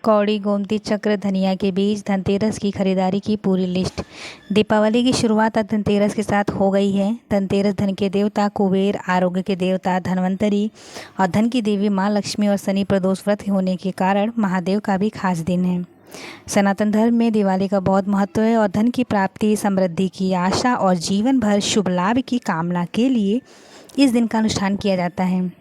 कौड़ी, गोमती चक्र, धनिया के बीज, धनतेरस की खरीदारी की पूरी लिस्ट। दीपावली की शुरुआत आज धनतेरस के साथ हो गई है। धनतेरस धन के देवता कुबेर, आरोग्य के देवता धनवंतरी और धन की देवी माँ लक्ष्मी और शनि प्रदोष व्रत होने के कारण महादेव का भी खास दिन है। सनातन धर्म में दिवाली का बहुत महत्व है और धन की प्राप्ति, समृद्धि की आशा और जीवन भर शुभ लाभ की कामना के लिए इस दिन का अनुष्ठान किया जाता है।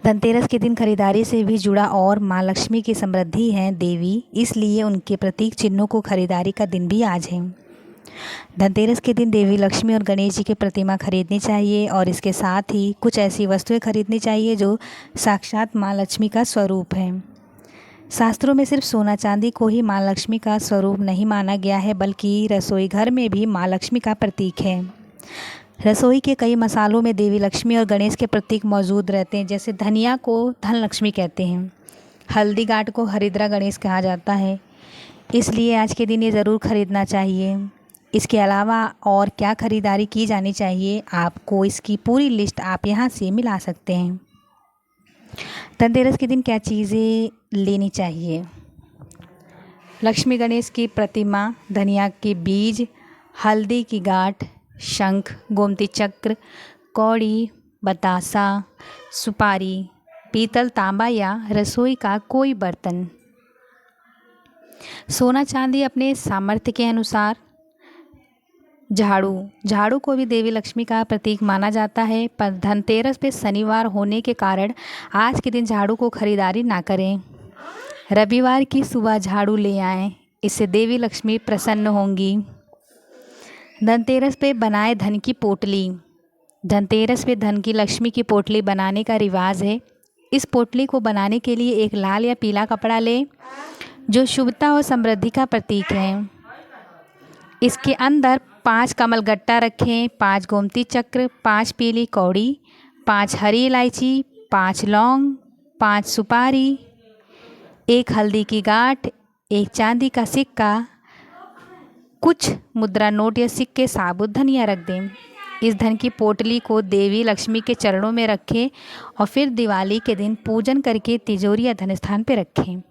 धनतेरस के दिन खरीदारी से भी जुड़ा और माँ लक्ष्मी की समृद्धि है देवी, इसलिए उनके प्रतीक चिन्हों को खरीदारी का दिन भी आज है। धनतेरस के दिन देवी लक्ष्मी और गणेश जी की प्रतिमा खरीदनी चाहिए और इसके साथ ही कुछ ऐसी वस्तुएं खरीदनी चाहिए जो साक्षात माँ लक्ष्मी का स्वरूप है। शास्त्रों में सिर्फ सोना चांदी को ही माँ लक्ष्मी का स्वरूप नहीं माना गया है, बल्कि रसोई घर में भी माँ लक्ष्मी का प्रतीक है। रसोई के कई मसालों में देवी लक्ष्मी और गणेश के प्रतीक मौजूद रहते हैं। जैसे धनिया को धन लक्ष्मी कहते हैं, हल्दी गांठ को हरिद्रा गणेश कहा जाता है, इसलिए आज के दिन ये ज़रूर खरीदना चाहिए। इसके अलावा और क्या खरीदारी की जानी चाहिए, आपको इसकी पूरी लिस्ट आप यहाँ से मिला सकते हैं। धनतेरस के दिन क्या चीज़ें लेनी चाहिए? लक्ष्मी गणेश की प्रतिमा, धनिया के बीज, हल्दी की गांठ, शंख, गोमती चक्र, कौड़ी, बतासा, सुपारी, पीतल, तांबा या रसोई का कोई बर्तन। सोना चांदी अपने सामर्थ्य के अनुसार। झाड़ू को भी देवी लक्ष्मी का प्रतीक माना जाता है, पर धनतेरस पे शनिवार होने के कारण आज के दिन झाड़ू को खरीदारी ना करें। रविवार की सुबह झाड़ू ले आएं, इससे देवी लक्ष्मी प्रसन्न होंगी। धनतेरस पे बनाए धन की पोटली। धनतेरस पे धन की लक्ष्मी की पोटली बनाने का रिवाज है। इस पोटली को बनाने के लिए एक लाल या पीला कपड़ा लें जो शुभता और समृद्धि का प्रतीक है। इसके अंदर 5 कमल गट्टा रखें, 5 गोमती चक्र, 5 पीली कौड़ी, 5 हरी इलायची, 5 लौंग, 5 सुपारी, 1 हल्दी की गांठ, 1 चांदी का सिक्का, कुछ मुद्रा नोट या सिक्के, साबुत धनिया रख दें। इस धन की पोटली को देवी लक्ष्मी के चरणों में रखें और फिर दिवाली के दिन पूजन करके तिजोरी या धन स्थान पर रखें।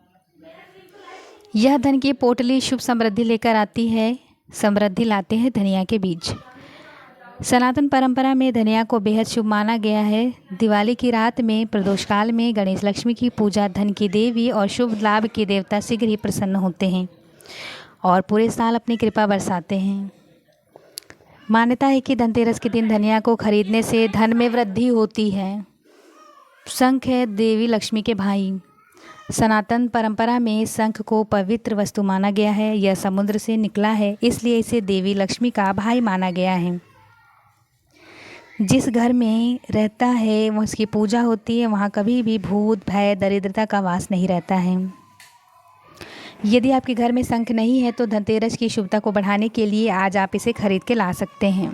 यह धन की पोटली शुभ समृद्धि लेकर आती है। समृद्धि लाते हैं धनिया के बीज। सनातन परंपरा में धनिया को बेहद शुभ माना गया है। दिवाली की रात में प्रदोष काल में गणेश लक्ष्मी की पूजा, धन की देवी और शुभ लाभ के देवता शीघ्र ही प्रसन्न होते हैं और पूरे साल अपनी कृपा बरसाते हैं। मान्यता है कि धनतेरस के दिन धनिया को खरीदने से धन में वृद्धि होती है। शंख है देवी लक्ष्मी के भाई। सनातन परंपरा में शंख को पवित्र वस्तु माना गया है। यह समुद्र से निकला है, इसलिए इसे देवी लक्ष्मी का भाई माना गया है। जिस घर में रहता है वह उसकी पूजा होती है, वहाँ कभी भी भूत, भय, दरिद्रता का वास नहीं रहता है। यदि आपके घर में शंख नहीं है तो धनतेरस की शुभता को बढ़ाने के लिए आज आप इसे खरीद के ला सकते हैं।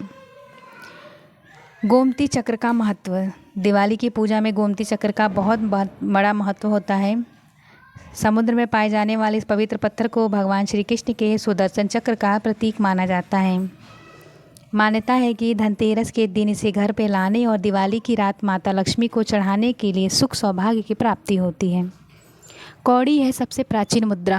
गोमती चक्र का महत्व। दिवाली की पूजा में गोमती चक्र का बहुत बड़ा महत्व होता है। समुद्र में पाए जाने वाले इस पवित्र पत्थर को भगवान श्री कृष्ण के सुदर्शन चक्र का प्रतीक माना जाता है। मान्यता है कि धनतेरस के दिन इसे घर पे लाने और दिवाली की रात माता लक्ष्मी को चढ़ाने के लिए सुख सौभाग्य की प्राप्ति होती है। कौड़ी है सबसे प्राचीन मुद्रा।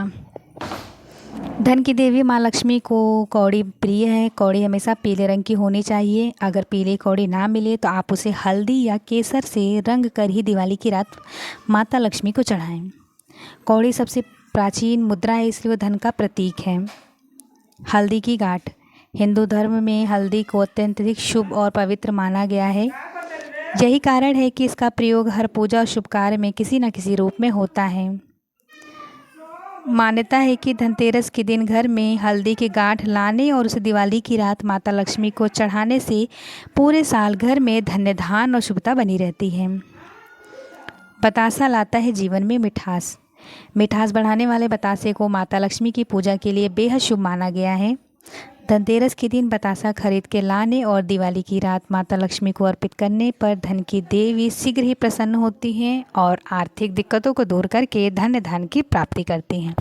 धन की देवी माँ लक्ष्मी को कौड़ी प्रिय है। कौड़ी हमेशा पीले रंग की होनी चाहिए। अगर पीली कौड़ी ना मिले तो आप उसे हल्दी या केसर से रंग कर ही दिवाली की रात माता लक्ष्मी को चढ़ाएं। कौड़ी सबसे प्राचीन मुद्रा है, इसलिए वह धन का प्रतीक है। हल्दी की गांठ। हिंदू धर्म में हल्दी को अत्यंत शुभ और पवित्र माना गया है। यही कारण है कि इसका प्रयोग हर पूजा और शुभ कार्य में किसी न किसी रूप में होता है। मान्यता है कि धनतेरस के दिन घर में हल्दी की गांठ लाने और उसे दिवाली की रात माता लक्ष्मी को चढ़ाने से पूरे साल घर में धन्य धान और शुभता बनी रहती है। बतासा लाता है जीवन में मिठास। मिठास बढ़ाने वाले बतासे को माता लक्ष्मी की पूजा के लिए बेहद शुभ माना गया है। धनतेरस के दिन बतासा खरीद के लाने और दिवाली की रात माता लक्ष्मी को अर्पित करने पर धन की देवी शीघ्र ही प्रसन्न होती हैं और आर्थिक दिक्कतों को दूर करके धन की प्राप्ति करती हैं।